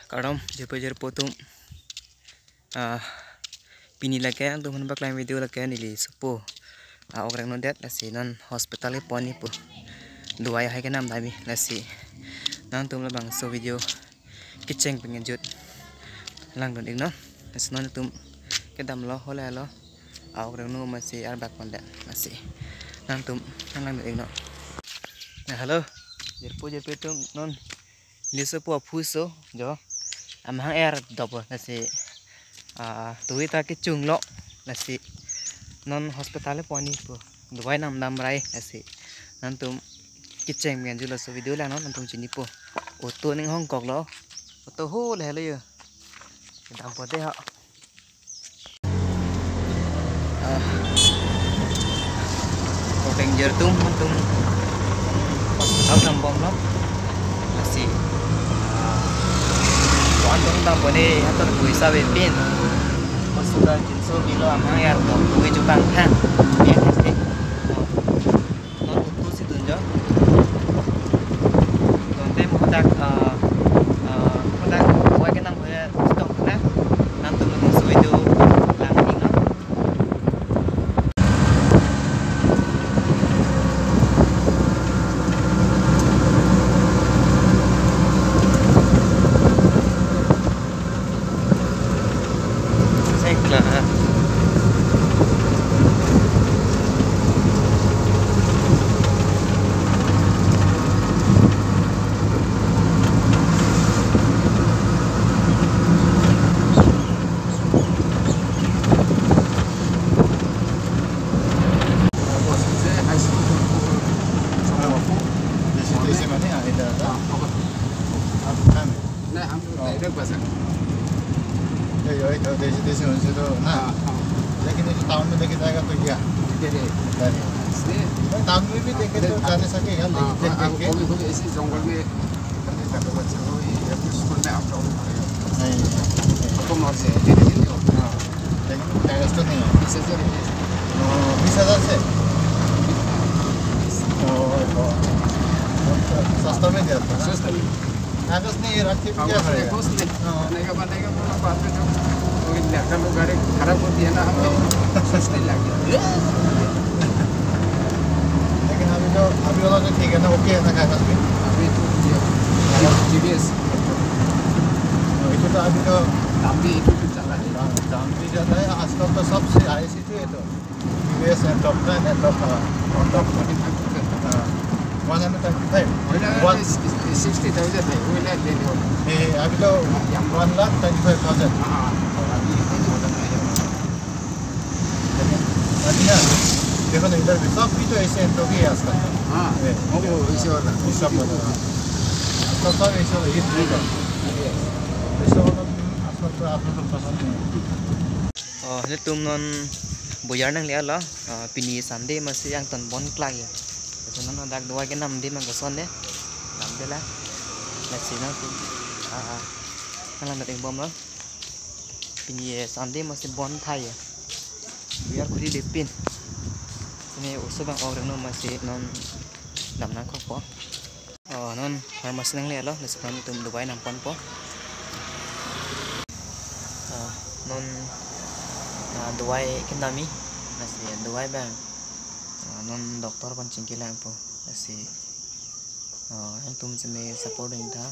kadam jeper potong pini lagi yang tuh bakal video lagi nili sepo orang nodet nasi non hospitalnya poni pu dua ya hai kenam tadi nasi nang tuh bang so video kiceng pengenjut lang don igno nasi non tuh kedam lo hola lo orang nu masih arbak kondak nasi nang tuh lang don igno nah halo jeper tuh non li sepo puso jo amang air double nasi tuh kita kicung lo nasi non hospital poni po dua nam rai nasi nantum kiceng yang jelas video lah nantum sini po auto ning Hong Kong lo auto ho le ya dam pote ha danger tum hospital nam bom lo nasi Kuantung tam boleh atau bisa bepin sudah jinso kilo amang air dok gue cupang kan ya sih non utuh situ jo donte mudak gue kenang boleh stok kan nanti lu so itu lagi no देसी होने से तो ना लेकिन ये टाउन में लेके जाएगा तो क्या टाउन में भी देखे तो जाने सकेगा लेकिन खुद इसी जंगल में बच्चे को स्कूल में आप लोग से लेकिन टैक्स तो नहीं है 20,000 से सस्ता में दिया था सस्ता में कागज नहीं रखी क्या करेगा बनेगा पूरा बाद में जो लड़का लोग गाड़ी खराब होती है ना हमें सस्ते लगे लेकिन अभी वाला तो ठीक है ना ओके है ना कागज में अभी तो जीपीएस तो अभी तो दाम भी चला है दाम भी ज़्यादा है आजकल तो सबसे हाई सी है तो जीपीएस है टॉप का है टॉप 125 60,000 है वो ले लो अभी तो 1,25,000 देखो ना इधर भी सब भी तो ऐसे तो ही आजकल वो ऐसे वाला सब ऐसे ये नहीं कर ऐसे वाला आजकल तो आप लोग पसंद नहीं ini tuh non boyar nang lihat lo pini sande masih yang ton bon klay ya itu non ada dua ke 6 di mang keson deh 6 deh lah nasi nang tuh nang lantai bom lo pini sande masih bon thai ya biar kuri depin ini usul bang orang non masih non dam nang kok po non farmasi nang lihat lo nasi non tuh dua nang pon po non dua kendami nasi dua bang non doktor pan cingkilang po nasi yang tum sini supporting ta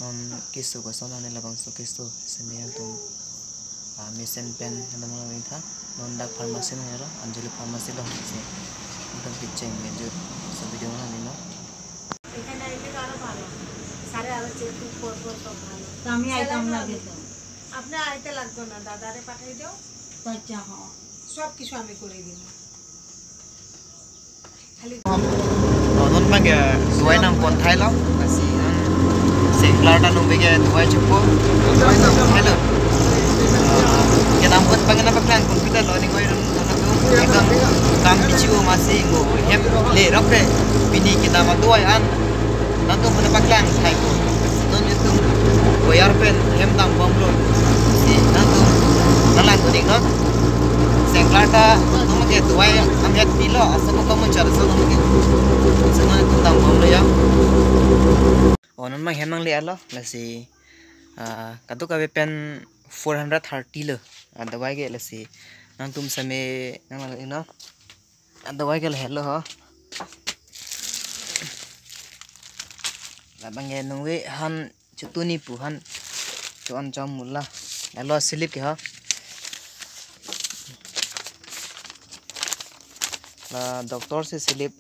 non kisu ko sona nila bang so kisu sini yang tum mesen pen yang tum ngalawin ta non dak farmasi nila Anjali farmasi lo nasi tum kiceng ngejut sa video ngalawin no এখানে আইতে আরো ভালো সারে আলো চেক পর তো ভালো তো আমি আইতাম লাগে তো আপনি আইতে লাগতো না দাদারে পাঠাই দাও আচ্ছা হ্যাঁ সব কিছু আমি করে দিব খালি non mang ya dua nang pon thai lo nasi non senglar ta numbe ke dua cupo hello kita ampun pangen apa plan pun kita lo ni koi ron kita kam bicu masih ngo hem le roke bini kita ma dua an nanti pun apa plan thai ko non itu koyar pen hem tam bom lo si nanti nalan tu dik no senglar ta tuh ke dua am yak dilo asal ko kamu cara so tuh semua itu tam bom lo ya non mang hem nang le lo nasi Kado ka pen 430 lo dawai ge lasi nang tum same nang la ina dawai ge hello ha la bange nungwe han chutuni pu han to an jam mulla lo slip ke ha la doctor se slip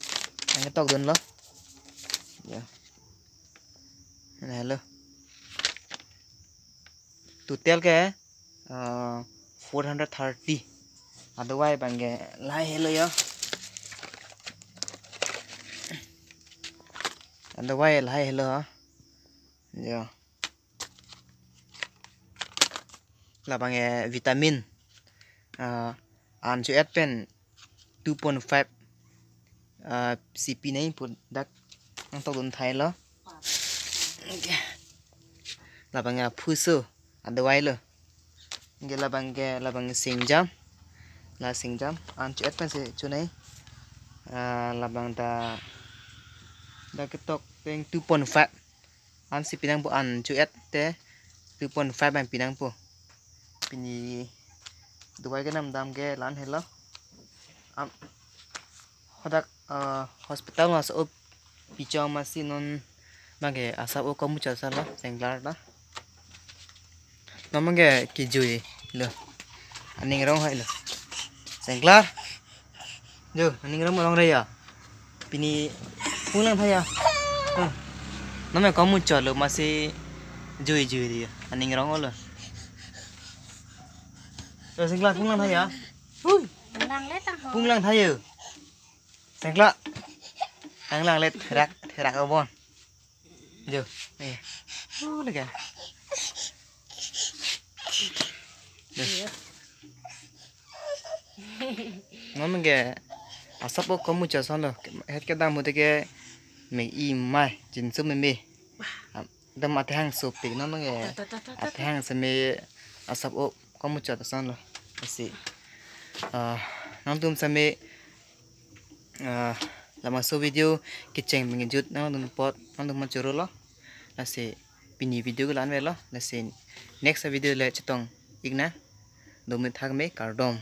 ang tok don lo ya hello total ke 430 otherwise bange lai hello ya otherwise lai hello ya la bange vitamin an chu at pen 2.5 cp nei pun dak ang tok dun thai lo la bange phuso otherwise lo ge la bange singjam an chu at pen se chu nei la bang da ketok peng 2.5 an si pinang po an chu at te 2.5 an pinang po pini duai ke nam dam ke lan hello am hodak hospital mas op pichong masi non bage asap o kamu cha sala senglar da namange kijui lo aning rong hai lo senglar jo aning rong long raya pini pulang thaya name kamu cha lo masih jui dia aning rong lo rồi senglar pulang thaya Lang lết tăng hồ. pulang thaya senglar ang lang let therak abon jo nih lega ngomong ke asap o kamu cha son lo het ke dam mute ke me I mai jin su me dam ate hang sop pe no nge ate hang se me asap o kamu cha son lo si nang tum sa me lama so video kitchen mengejut nang dun pot nang dun macuro lo lasi pini video ko lan ve lo lasi next video le chitong igna do me thak me kardom